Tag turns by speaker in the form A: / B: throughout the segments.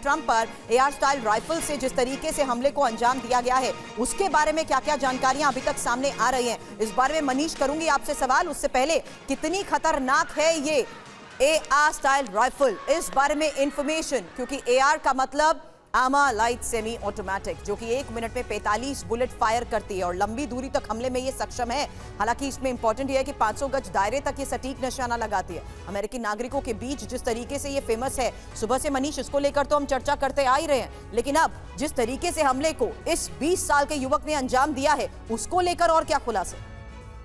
A: Trump पर AR style rifle से जिस तरीके से हमले को अंजाम दिया गया है उसके बारे में क्या क्या जानकारियां अभी तक सामने आ रही हैं, इस बारे में मनीष करूंगी आपसे सवाल। उससे पहले कितनी खतरनाक है ये एआर स्टाइल राइफल, इस बारे में इंफॉर्मेशन, क्योंकि एआर का मतलब आमा लाइट सेमी ऑटोमेटिक, जो कि 1 मिनट में 45 बुलेट फायर करती है और लंबी दूरी तक हमले में ये सक्षम है। हालांकि इसमें इंपॉर्टेंट ये है कि 500 गज दायरे तक ये सटीक निशाना लगाती है। अमेरिकी नागरिकों के बीच जिस तरीके से ये फेमस है, सुबह से मनीष इसको लेकर तो हम चर्चा करते आ ही रहे हैं, लेकिन अब जिस तरीके से हमले को इस 20 साल के युवक ने अंजाम दिया है उसको लेकर और क्या खुलासा?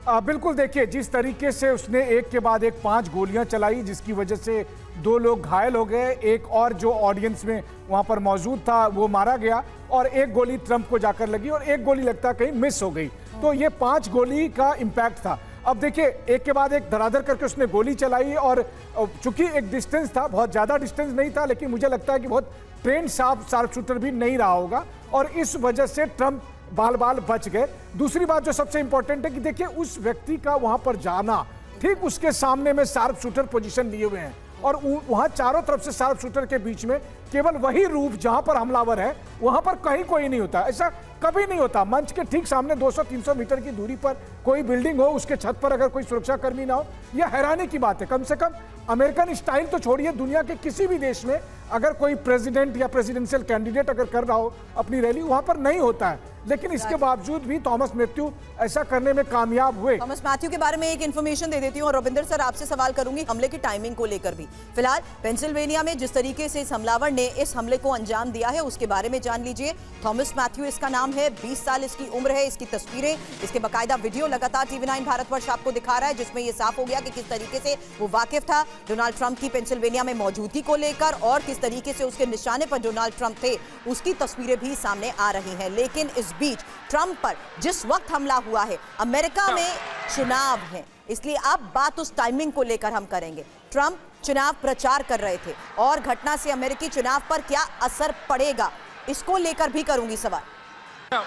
B: बिल्कुल, देखिए जिस तरीके से उसने एक के बाद एक 5 गोलियां चलाई, जिसकी वजह से 2 लोग घायल हो गए, एक और जो ऑडियंस में वहां पर मौजूद था वो मारा गया और एक गोली ट्रंप को जाकर लगी और एक गोली लगता कहीं मिस हो गई। तो ये 5 गोली का इम्पैक्ट था। अब देखिए एक के बाद एक धड़ाधड़ करके उसने गोली चलाई और चूंकि एक डिस्टेंस था, बहुत ज्यादा डिस्टेंस नहीं था, लेकिन मुझे लगता है कि बहुत ट्रेंड शार्प शूटर भी नहीं रहा होगा और इस वजह से ट्रंप बाल बच गए। दूसरी बात जो सबसे इंपॉर्टेंट है कि देखिए उस व्यक्ति का वहां पर जाना, ठीक उसके सामने में शार्प शूटर पोजीशन लिए हुए हैं और वहां चारों तरफ से शार्प शूटर के बीच में केवल वही रूफ जहां पर हमलावर है वहां पर कहीं कोई नहीं होता। ऐसा कभी नहीं होता। मंच के ठीक सामने 200-300 मीटर की दूरी पर कोई बिल्डिंग हो, उसके छत पर अगर कोई सुरक्षाकर्मी ना हो, यह हैरानी की बात है। कम से कम अमेरिकन स्टाइल तो छोड़िए, दुनिया के किसी भी देश में अगर कोई प्रेसिडेंट या प्रेसिडेंशियल कैंडिडेट अगर कर रहा हो अपनी रैली, वहां पर नहीं होता है। लेकिन इसके बावजूद भी थॉमस मैथ्यू ऐसा करने में कामयाब हुए।
A: थॉमस मैथ्यू के बारे में एक इन्फॉर्मेशन दे देती हूँ और रविंदर सर आपसे सवाल करूंगी हमले की टाइमिंग को लेकर भी। फिलहाल पेंसिल्वेनिया में जिस तरीके से इस हमलावर ने इस हमले को अंजाम दिया है उसके बारे में जान लीजिए। थॉमस मैथ्यू इसका नाम है, 20 साल इसकी उम्र है। इसकी तस्वीरें, इसके बाकायदा वीडियो लगातार TV9 भारतवर्ष आपको दिखा रहा है, जिसमें यह साफ हो गया कि किस तरीके से वो वाकिफ था डोनाल्ड ट्रंप की पेंसिल्वेनिया में मौजूदगी को लेकर और किस तरीके से उसके निशाने पर डोनाल्ड ट्रंप थे, उसकी तस्वीरें भी सामने आ रही हैं। लेकिन इस बीच ट्रंप पर जिस वक्त हमला हुआ है, अमेरिका में चुनाव है, इसलिए अब बात उस टाइमिंग को लेकर हम करेंगे। ट्रंप चुनाव प्रचार कर रहे थे और घटना से अमेरिकी चुनाव पर क्या असर पड़ेगा, इसको लेकर भी करूंगी सवाल।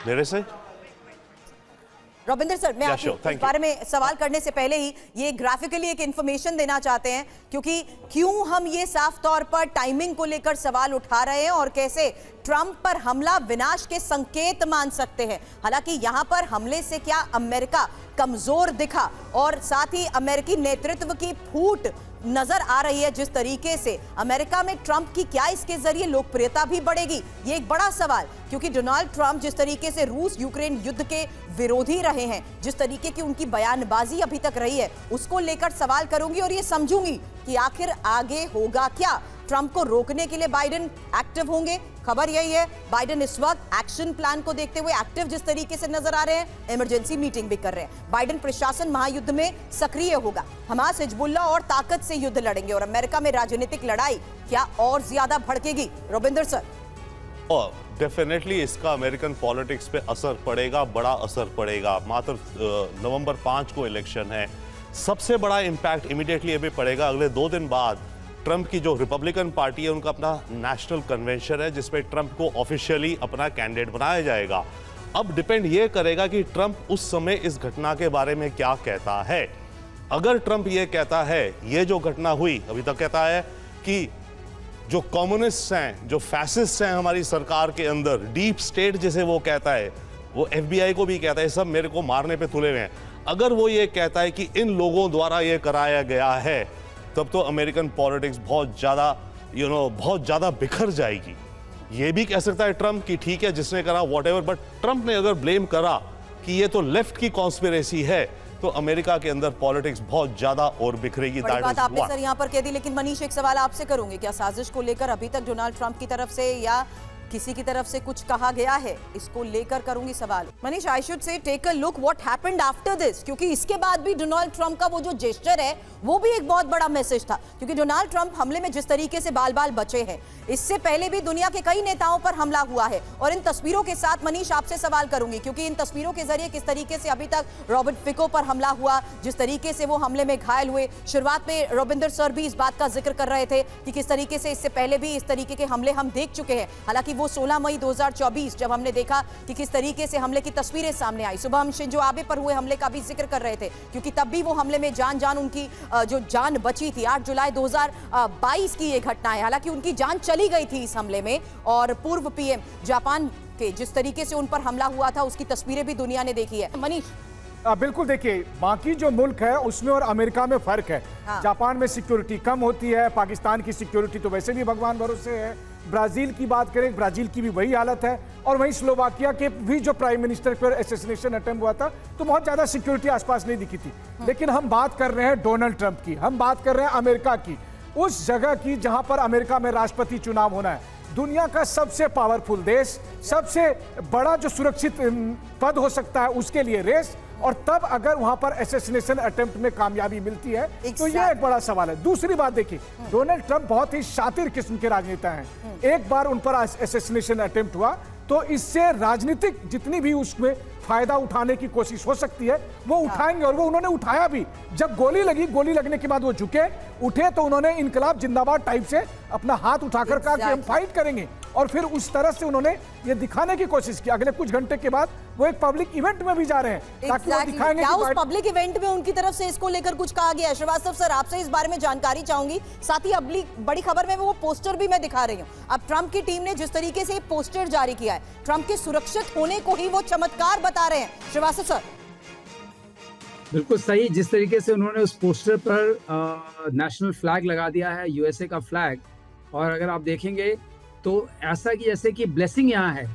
C: मेरे से
A: रविंदर सर, मैं आपको इस बारे में सवाल करने से पहले ही ये ग्राफिकली एक इंफॉर्मेशन देना चाहते हैं, क्योंकि क्यों हम ये साफ तौर पर टाइमिंग को लेकर सवाल उठा रहे हैं और कैसे ट्रंप पर हमला विनाश के संकेत मान सकते हैं। हालांकि यहां पर हमले से क्या अमेरिका कमजोर दिखा और साथ ही अमेरिकी नेतृत्व की फूट नजर आ रही है। जिस तरीके से अमेरिका में ट्रंप की क्या इसके जरिए लोकप्रियता भी बढ़ेगी, ये एक बड़ा सवाल, क्योंकि डोनाल्ड ट्रंप जिस तरीके से रूस यूक्रेन युद्ध के विरोधी रहे हैं, जिस तरीके की उनकी बयानबाजी अभी तक रही है, उसको लेकर सवाल करूंगी और ये समझूंगी कि आखिर आगे होगा क्या। ट्रंप को रोकने के लिए बाइडेन एक्टिव होंगे, खबर यही है। बाइडेन इस वक्त एक्शन प्लान को देखते हुए एक्टिव जिस तरीके से नजर आ रहे हैं, इमरजेंसी मीटिंग भी कर रहे हैं। बाइडेन प्रशासन महायुद्ध में सक्रिय होगा, हमास हिजबुल्लाह और ताकत से युद्ध लड़ेंगे और अमेरिका में राजनीतिक लड़ाई क्या और ज्यादा भड़केगी? रविंदर सर।
C: डेफिनेटली इसका अमेरिकन पॉलिटिक्स पे असर पड़ेगा, बड़ा असर पड़ेगा। मात्र नवंबर 5 को इलेक्शन है। सबसे बड़ा इंपैक्ट इमीडिएटली अभी पड़ेगा अगले 2 दिन बाद। ट्रंप की जो रिपब्लिकन पार्टी है उनका अपना नेशनल कन्वेंशन है, जिसमें ट्रंप को ऑफिशियली अपना कैंडिडेट बनाया जाएगा। अब डिपेंड ये करेगा कि ट्रंप उस समय इस घटना के बारे में क्या कहता है। अगर ट्रंप ये कहता है, ये जो घटना हुई, अभी तक कहता है कि जो कम्युनिस्ट हैं, जो फैसिस्ट हैं हमारी सरकार के अंदर, डीप स्टेट जिसे वो कहता है, वो FBI को भी कहता है, सब मेरे को मारने पे तुले हुए हैं। अगर वो ये कहता है कि इन लोगों द्वारा ये कराया गया है, तब तो अमेरिकन पॉलिटिक्स बहुत ज़्यादा बिखर जाएगी। ये भी कह सकता है ट्रंप कि ठीक है जिसने करा व्हाटएवर, बट ट्रंप ने अगर ब्लेम करा कि ये तो लेफ्ट की कॉन्स्पिरेसी है, तो अमेरिका के अंदर पॉलिटिक्स बहुत ज्यादा और बिखरेगी।
A: बड़ी बात आपने सर यहाँ पर कह दी, लेकिन मनीष एक सवाल आपसे करूंगी, क्या साजिश को लेकर अभी तक डोनाल्ड ट्रंप की तरफ से या किसी की तरफ से कुछ कहा गया है, इसको लेकर करूंगी सवाल। Manish, I should say take a look what happened after this, क्योंकि इसके बाद भी डोनाल्ड ट्रंप का वो जो जेस्चर है वो भी एक बहुत बड़ा मैसेज था, क्योंकि डोनाल्ड ट्रंप हमले में जिस तरीके से बाल बचे हैं, इससे पहले भी दुनिया के कई नेताओं पर हमला हुआ है। और इन तस्वीरों के साथ मनीष आपसे सवाल करूंगी, क्योंकि इन तस्वीरों के जरिए किस तरीके से अभी तक रॉबर्ट फिको पर हमला हुआ, जिस तरीके से वो हमले में घायल हुए, शुरुआत में रविंदर सर भी इस बात का जिक्र कर रहे थे कि किस तरीके से इससे पहले भी इस तरीके के हमले हम देख चुके हैं। हालांकि वो 16 मई 2024 जब हमने देखा कि किस तरीके से हमले की तस्वीरें सामने आई। सुबह हम शिंजो आबे पर हुए हमले का भी जिक्र कर रहे थे, क्योंकि तब भी वो हमले में जान उनकी जो जान बची थी। 8 जुलाई 2022 की ये घटना है। हालांकि उनकी जान चली गई थी इस हमले में, और पूर्व पीएम जापान के जिस तरीके से उन पर हमला हुआ था उसकी तस्वीरें भी दुनिया ने देखी है। मनीष,
B: बिल्कुल, देखिए बाकी जो मुल्क है उसमें और अमेरिका में फर्क है।
A: हाँ।
B: जापान में सिक्योरिटी कम होती है, पाकिस्तान की सिक्योरिटी तो वैसे भी भगवान भरोसे है। ब्राजील की बात करें, ब्राजील की भी वही हालत है। और वहीं स्लोवाकिया के भी जो प्राइम मिनिस्टर पर असैसिनेशन अटेम्प्ट हुआ था तो बहुत ज्यादा सिक्योरिटी आसपास नहीं दिखी थी। लेकिन हम बात कर रहे हैं डोनाल्ड ट्रंप की, हम बात कर रहे हैं अमेरिका की, उस जगह की जहां पर अमेरिका में राष्ट्रपति चुनाव होना है। दुनिया का सबसे पावरफुल देश, सबसे बड़ा जो सुरक्षित पद हो सकता है उसके लिए रेस, और तब अगर वहां पर असैसिनेशन अटेम्प्ट में कामयाबी मिलती है तो यह एक बड़ा सवाल है। दूसरी बात देखिए, डोनाल्ड ट्रंप बहुत ही शातिर किस्म के राजनेता हैं। एक बार उन पर असैसिनेशन अटेम्प्ट हुआ तो इससे राजनीतिक जितनी भी उसमें फायदा उठाने की कोशिश हो सकती है वो उठाएंगे, और वो उन्होंने उठाया भी। जब गोली लगी, गोली लगने के बाद वो उठे तो उन्होंने इनकलाब जिंदाबाद टाइप से अपना हाथ उठाकर कहा कि हम फाइट करेंगे, और फिर उस तरह से उन्होंने ये दिखाने की कोशिश की। अगले कुछ घंटे के बाद वो एक पब्लिक इवेंट में भी जा रहे हैं ताकि वो दिखाएंगे
A: क्या उस पब्लिक इवेंट में उनकी तरफ से इसको लेकर कुछ कहा गया है? श्रीवास्तव सर, आपसे इस बारे में जानकारी चाहूंगी। साथ ही अगली बड़ी खबर में वो पोस्टर भी मैं दिखा रही हूँ। अब ट्रंप की टीम ने जिस तरीके से पोस्टर जारी किया है, ट्रंप के सुरक्षित होने को ही वो चमत्कार बता रहे हैं। श्रीवास्तव सर,
D: बिल्कुल सही। जिस तरीके से उन्होंने उस पोस्टर पर नेशनल फ्लैग लगा दिया है, यूएसए का फ्लैग, और अगर आप देखेंगे तो ऐसा कि जैसे कि ब्लेसिंग यहाँ है,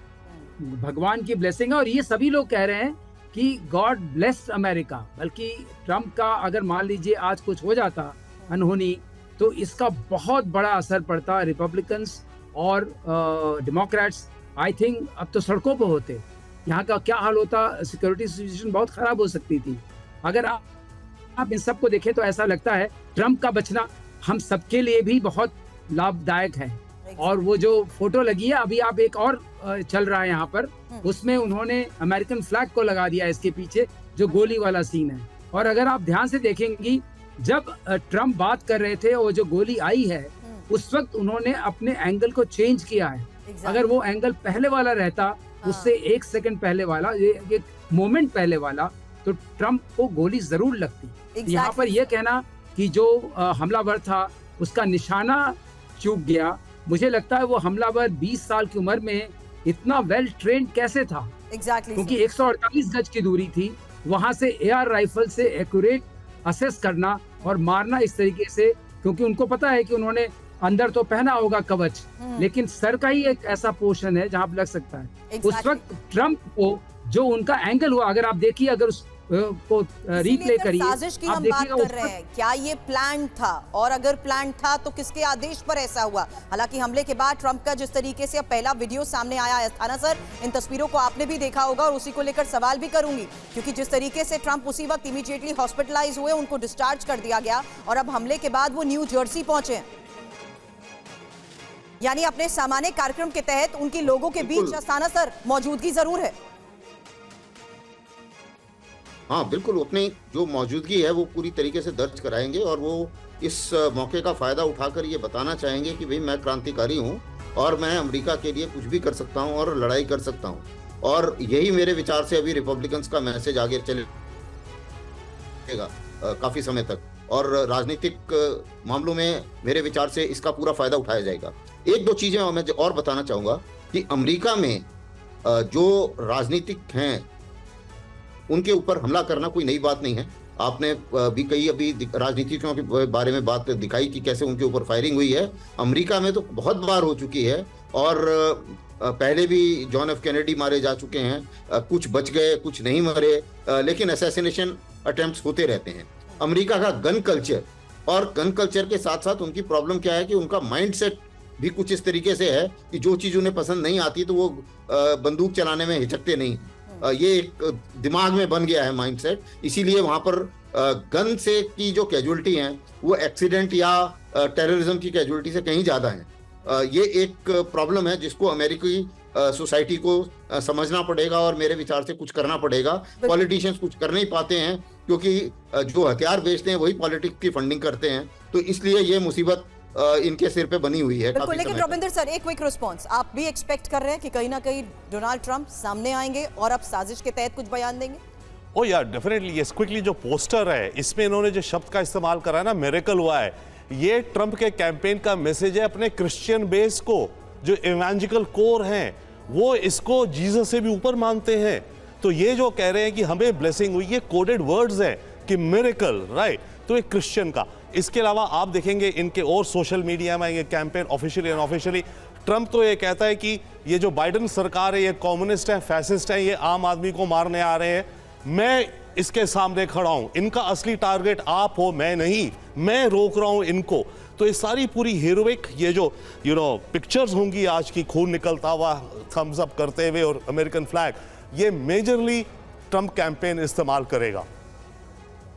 D: भगवान की ब्लेसिंग है। और ये सभी लोग कह रहे हैं कि गॉड ब्लेस अमेरिका। बल्कि ट्रंप का अगर मान लीजिए आज कुछ हो जाता अनहोनी, तो इसका बहुत बड़ा असर पड़ता रिपब्लिकन्स और डेमोक्रेट्स। आई थिंक अब तो सड़कों पर होते, यहाँ का क्या हाल होता, सिक्योरिटी सिचुएशन बहुत खराब हो सकती थी। अगर आप इन सबको देखें तो ऐसा लगता है ट्रंप का बचना हम सबके लिए भी बहुत लाभदायक है। और वो जो फोटो लगी है, अभी आप एक और चल रहा है यहाँ पर, उसमें उन्होंने अमेरिकन फ्लैग को लगा दिया इसके पीछे, जो गोली वाला सीन है। और अगर आप ध्यान से देखेंगी, जब ट्रंप बात कर रहे थे और जो गोली आई है, उस वक्त उन्होंने अपने एंगल को चेंज किया है। अगर वो एंगल पहले वाला रहता, उससे 1 सेकंड पहले वाला, एक मोमेंट पहले वाला, तो ट्रंप को गोली जरूर लगती। यहाँ पर यह कहना कि जो हमलावर था उसका निशाना चूक गया, मुझे लगता है वो हमलावर 20 साल की उम्र में इतना वेल ट्रेंड कैसे था। क्योंकि 148 गज की दूरी थी, वहां से एयर राइफल से एक्यूरेट असेस करना और मारना इस तरीके से, क्योंकि उनको पता है कि उन्होंने अंदर तो पहना होगा कवच, लेकिन सर का ही एक ऐसा पोर्शन है जहां लग सकता है। उस वक्त ट्रंप को जो उनका एंगल हुआ, अगर आप देखिए, अगर को रीप्ले करिए,
A: साजिश की हम बात कर रहे हैं, क्या ये प्लान था? और अगर प्लान था तो किसके आदेश पर ऐसा हुआ? हालांकि हमले के बाद ट्रंप का जिस तरीके से अब पहला वीडियो सामने आया है, थाना सर, इन तस्वीरों को आपने भी देखा होगा, और उसी को लेकर सवाल भी करूंगी, क्योंकि जिस तरीके से ट्रंप उसी वक्त इमीडिएटली हॉस्पिटलाइज हुए, उनको डिस्चार्ज कर दिया गया, और अब हमले के बाद वो न्यू जर्सी पहुंचे, यानी अपने सामान्य कार्यक्रम के तहत उनकी लोगों के बीच थाना सर मौजूदगी जरूर है।
E: हाँ बिल्कुल, अपनी जो मौजूदगी है वो पूरी तरीके से दर्ज कराएंगे, और वो इस मौके का फायदा उठाकर ये बताना चाहेंगे कि भाई मैं क्रांतिकारी हूँ और मैं अमेरिका के लिए कुछ भी कर सकता हूँ और लड़ाई कर सकता हूँ। और यही मेरे विचार से अभी रिपब्लिकन्स का मैसेज आगे चलेगा काफी समय तक, और राजनीतिक मामलों में मेरे विचार से इसका पूरा फायदा उठाया जाएगा। एक दो चीजें मैं और बताना चाहूंगा कि अमेरिका में जो राजनीतिक हैं उनके ऊपर हमला करना कोई नई बात नहीं है। आपने भी कई अभी राजनीतिज्ञों के बारे में बात दिखाई कि कैसे उनके ऊपर फायरिंग हुई है। अमेरिका में तो बहुत बार हो चुकी है, और पहले भी जॉन एफ कैनेडी मारे जा चुके हैं, कुछ बच गए, कुछ नहीं मरे, लेकिन असैसिनेशन अटेम्प्ट्स होते रहते हैं। अमेरिका का गन कल्चर, और गन कल्चर के साथ साथ उनकी प्रॉब्लम क्या है कि उनका माइंडसेट भी कुछ इस तरीके से है कि जो चीज उन्हें पसंद नहीं आती तो वो बंदूक चलाने में हिचकते नहीं। ये एक दिमाग में बन गया है माइंडसेट, इसीलिए वहां पर गन से की जो कैजुअलिटी हैं वो एक्सीडेंट या टेररिज्म की कैजुअलिटी से कहीं ज्यादा है। ये एक प्रॉब्लम है जिसको अमेरिकी सोसाइटी को समझना पड़ेगा, और मेरे विचार से कुछ करना पड़ेगा। पॉलिटिशियंस कुछ कर नहीं पाते हैं क्योंकि जो हथियार बेचते हैं वही पॉलिटिक्स की फंडिंग करते हैं, तो इसलिए ये मुसीबत इनके सिर पे बनी हुई है
A: बिल्कुल,
E: काफी
A: लेकिन
E: समय तक।
A: रविंदर सर एक क्विक रिस्पांस, आप भी एक्सपेक्ट कर रहे हैं कि कहीं ना कहीं डोनाल्ड ट्रंप सामने आएंगे और अब साजिश के तहत कुछ बयान देंगे?
C: ओ यार डेफिनेटली, ये क्विकली जो पोस्टर है इसमें इन्होंने जो शब्द का इस्तेमाल करा है ना, मिरेकल हुआ है, ये ट्रंप के कैंपेन का मैसेज है अपने क्रिश्चियन बेस को, जो इवेंजिकल कोर हैं वो इसको जीसस से भी ऊपर मानते हैं। तो ये जो कह रहे हैं कि हमें ब्लेसिंग हुई, ये कोडेड वर्ड्स हैं कि मिरेकल, राइट, तो एक क्रिश्चियन का। इसके अलावा आप देखेंगे इनके और सोशल मीडिया में ये कैंपेन ऑफिशियली अनऑफिशियली, ट्रंप तो ये कहता है कि ये जो बाइडेन सरकार है ये कम्युनिस्ट है, फैसिस्ट है, ये आम आदमी को मारने आ रहे हैं, मैं इसके सामने खड़ा हूं, इनका असली टारगेट आप हो, मैं नहीं, मैं रोक रहा हूं इनको। तो ये सारी पूरी हीरोइक ये जो पिक्चर्स होंगी आज की, खून निकलता हुआ थम्स अप करते हुए और अमेरिकन फ्लैग, ये मेजरली ट्रंप कैंपेन इस्तेमाल करेगा।